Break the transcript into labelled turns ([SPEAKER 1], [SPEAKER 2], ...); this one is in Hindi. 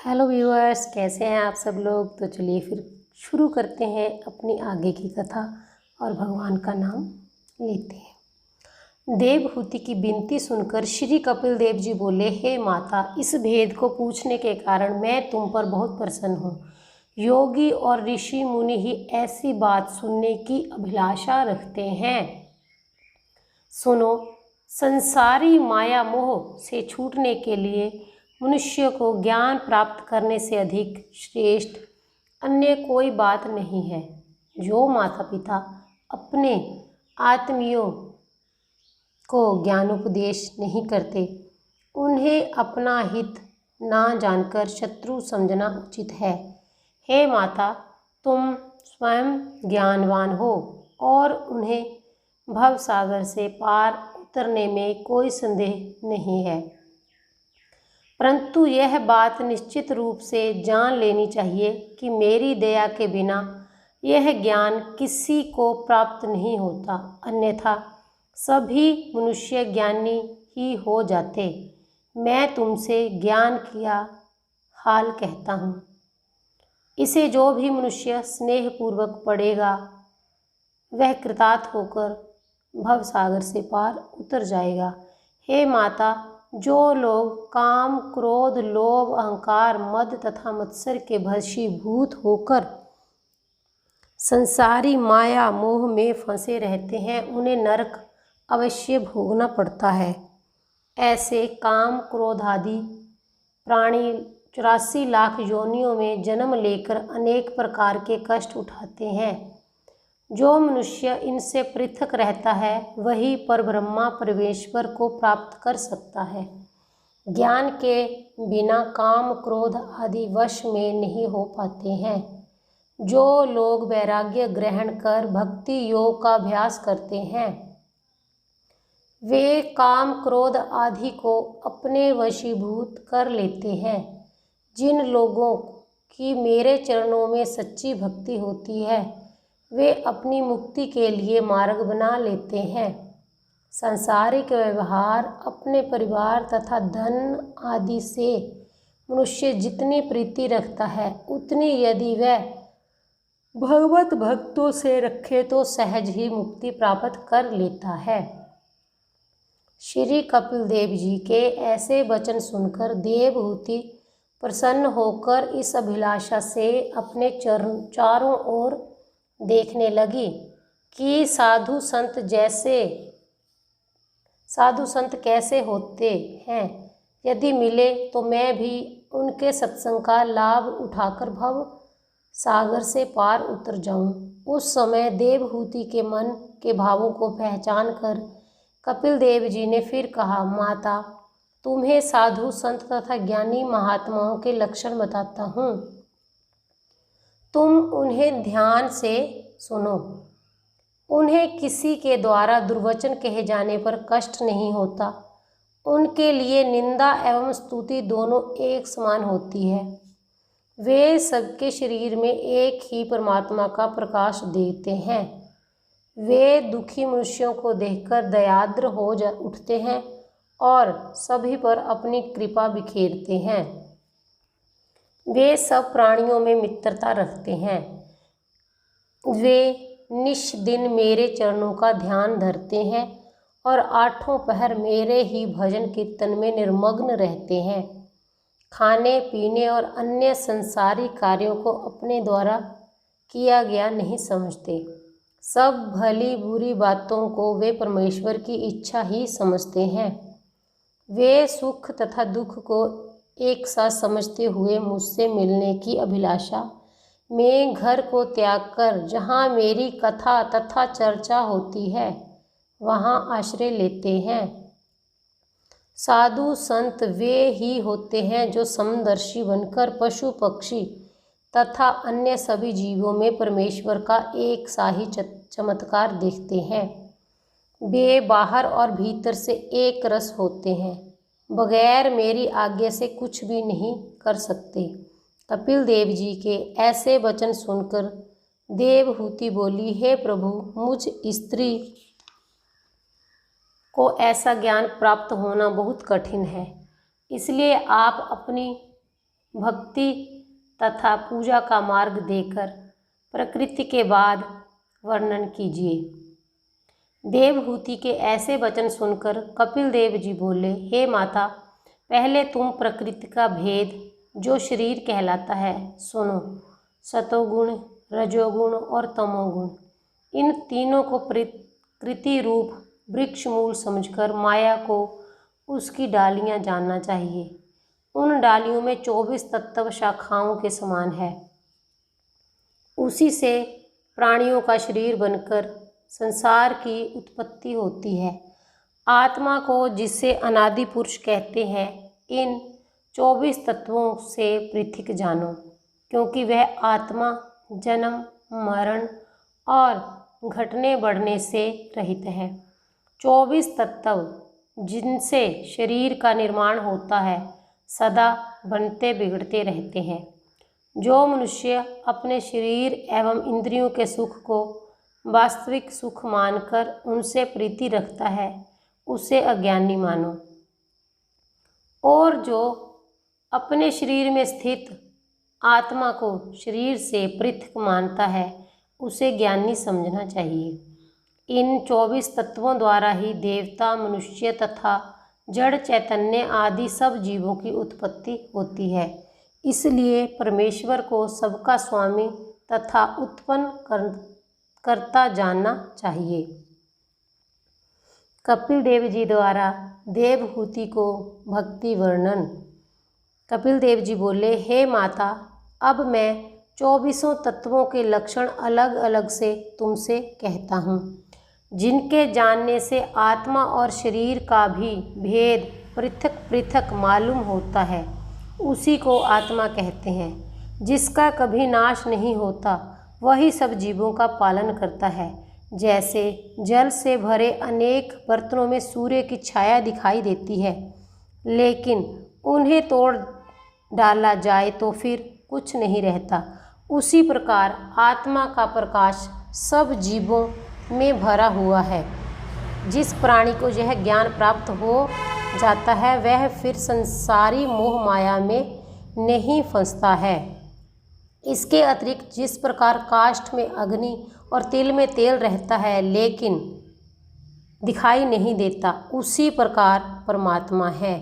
[SPEAKER 1] हेलो व्यूअर्स, कैसे हैं आप सब लोग। तो चलिए फिर शुरू करते हैं अपनी आगे की कथा और भगवान का नाम लेते हैं। देवहूति की विनती सुनकर श्री कपिल देव जी बोले, हे माता, इस भेद को पूछने के कारण मैं तुम पर बहुत प्रसन्न हूँ। योगी और ऋषि मुनि ही ऐसी बात सुनने की अभिलाषा रखते हैं। सुनो, संसारी माया मोह से छूटने के लिए मनुष्य को ज्ञान प्राप्त करने से अधिक श्रेष्ठ अन्य कोई बात नहीं है। जो माता पिता अपने आत्मियों को ज्ञानोपदेश नहीं करते, उन्हें अपना हित ना जानकर शत्रु समझना उचित है। हे माता, तुम स्वयं ज्ञानवान हो और उन्हें भवसागर से पार उतरने में कोई संदेह नहीं है, परंतु यह बात निश्चित रूप से जान लेनी चाहिए कि मेरी दया के बिना यह ज्ञान किसी को प्राप्त नहीं होता, अन्यथा सभी मनुष्य ज्ञानी ही हो जाते। मैं तुमसे ज्ञान किया हाल कहता हूँ। इसे जो भी मनुष्य स्नेहपूर्वक पढ़ेगा वह कृतार्थ होकर भवसागर से पार उतर जाएगा। हे माता, जो लोग काम, क्रोध, लोभ, अहंकार, मद तथा मत्सर के वशीभूत होकर संसारी माया मोह में फंसे रहते हैं, उन्हें नरक अवश्य भोगना पड़ता है। ऐसे काम, क्रोध आदि प्राणी 84 लाख योनियों में जन्म लेकर अनेक प्रकार के कष्ट उठाते हैं। जो मनुष्य इनसे पृथक रहता है वही परब्रह्मा परमेश्वर को प्राप्त कर सकता है। ज्ञान के बिना काम, क्रोध आदि वश में नहीं हो पाते हैं। जो लोग वैराग्य ग्रहण कर भक्ति योग का अभ्यास करते हैं, वे काम, क्रोध आदि को अपने वशीभूत कर लेते हैं। जिन लोगों की मेरे चरणों में सच्ची भक्ति होती है, वे अपनी मुक्ति के लिए मार्ग बना लेते हैं। सांसारिक व्यवहार, अपने परिवार तथा धन आदि से मनुष्य जितनी प्रीति रखता है, उतनी यदि वह भगवत भक्तों से रखे तो सहज ही मुक्ति प्राप्त कर लेता है। श्री कपिल देव जी के ऐसे वचन सुनकर देवहूति प्रसन्न होकर इस अभिलाषा से अपने चारों ओर देखने लगी कि साधु संत कैसे होते हैं। यदि मिले तो मैं भी उनके सत्संग का लाभ उठाकर भव सागर से पार उतर जाऊं। उस समय देवहूति के मन के भावों को पहचान कर कपिल देव जी ने फिर कहा, माता, तुम्हें साधु संत तथा ज्ञानी महात्माओं के लक्षण बताता हूँ। तुम उन्हें ध्यान से सुनो। उन्हें किसी के द्वारा दुर्वचन कहे जाने पर कष्ट नहीं होता। उनके लिए निंदा एवं स्तुति दोनों एक समान होती है। वे सबके शरीर में एक ही परमात्मा का प्रकाश देते हैं। वे दुखी मनुष्यों को देखकर दयाद्र हो उठते हैं और सभी पर अपनी कृपा बिखेरते हैं। वे सब प्राणियों में मित्रता रखते हैं। वे निष्दिन मेरे चरणों का ध्यान धरते हैं और आठों पहर मेरे ही भजन कीर्तन में निर्मग्न रहते हैं। खाने पीने और अन्य संसारी कार्यों को अपने द्वारा किया गया नहीं समझते। सब भली बुरी बातों को वे परमेश्वर की इच्छा ही समझते हैं। वे सुख तथा दुख को एक साथ समझते हुए मुझसे मिलने की अभिलाषा में घर को त्याग कर जहाँ मेरी कथा तथा चर्चा होती है वहाँ आश्रय लेते हैं। साधु संत वे ही होते हैं जो समदर्शी बनकर पशु पक्षी तथा अन्य सभी जीवों में परमेश्वर का एक सा ही चमत्कार देखते हैं। वे बाहर और भीतर से एक रस होते हैं, बगैर मेरी आज्ञा से कुछ भी नहीं कर सकते। कपिल देव जी के ऐसे वचन सुनकर देवहूति बोली, हे प्रभु, मुझ स्त्री को ऐसा ज्ञान प्राप्त होना बहुत कठिन है, इसलिए आप अपनी भक्ति तथा पूजा का मार्ग देकर प्रकृति के बाद वर्णन कीजिए। देवहूति के ऐसे वचन सुनकर कपिल देव जी बोले, हे माता, पहले तुम प्रकृति का भेद जो शरीर कहलाता है सुनो। सतोगुण, रजोगुण और तमोगुण, इन तीनों को प्रकृति रूप वृक्ष मूल समझकर माया को उसकी डालियां जानना चाहिए। उन डालियों में 24 तत्व शाखाओं के समान है। उसी से प्राणियों का शरीर बनकर संसार की उत्पत्ति होती है। आत्मा को, जिसे अनादि पुरुष कहते हैं, इन 24 तत्वों से पृथक जानो, क्योंकि वह आत्मा जन्म, मरण और घटने बढ़ने से रहित है। 24 तत्व जिनसे शरीर का निर्माण होता है सदा बनते बिगड़ते रहते हैं। जो मनुष्य अपने शरीर एवं इंद्रियों के सुख को वास्तविक सुख मानकर उनसे प्रीति रखता है उसे अज्ञानी मानो, और जो अपने शरीर में स्थित आत्मा को शरीर से पृथक मानता है उसे ज्ञानी समझना चाहिए। इन 24 तत्वों द्वारा ही देवता, मनुष्य तथा जड़ चैतन्य आदि सब जीवों की उत्पत्ति होती है। इसलिए परमेश्वर को सबका स्वामी तथा उत्पन्न करता जानना चाहिए। कपिल देव जी द्वारा देवहूति को भक्ति वर्णन। कपिल देव जी बोले, हे माता, अब मैं 24 तत्वों के लक्षण अलग अलग से तुमसे कहता हूँ, जिनके जानने से आत्मा और शरीर का भी भेद पृथक पृथक मालूम होता है। उसी को आत्मा कहते हैं, जिसका कभी नाश नहीं होता। वही सब जीवों का पालन करता है। जैसे जल से भरे अनेक बर्तनों में सूर्य की छाया दिखाई देती है, लेकिन उन्हें तोड़ डाला जाए तो फिर कुछ नहीं रहता, उसी प्रकार आत्मा का प्रकाश सब जीवों में भरा हुआ है। जिस प्राणी को यह ज्ञान प्राप्त हो जाता है वह फिर संसारी मोह माया में नहीं फंसता है। इसके अतिरिक्त जिस प्रकार काष्ठ में अग्नि और तिल में तेल रहता है लेकिन दिखाई नहीं देता, उसी प्रकार परमात्मा है।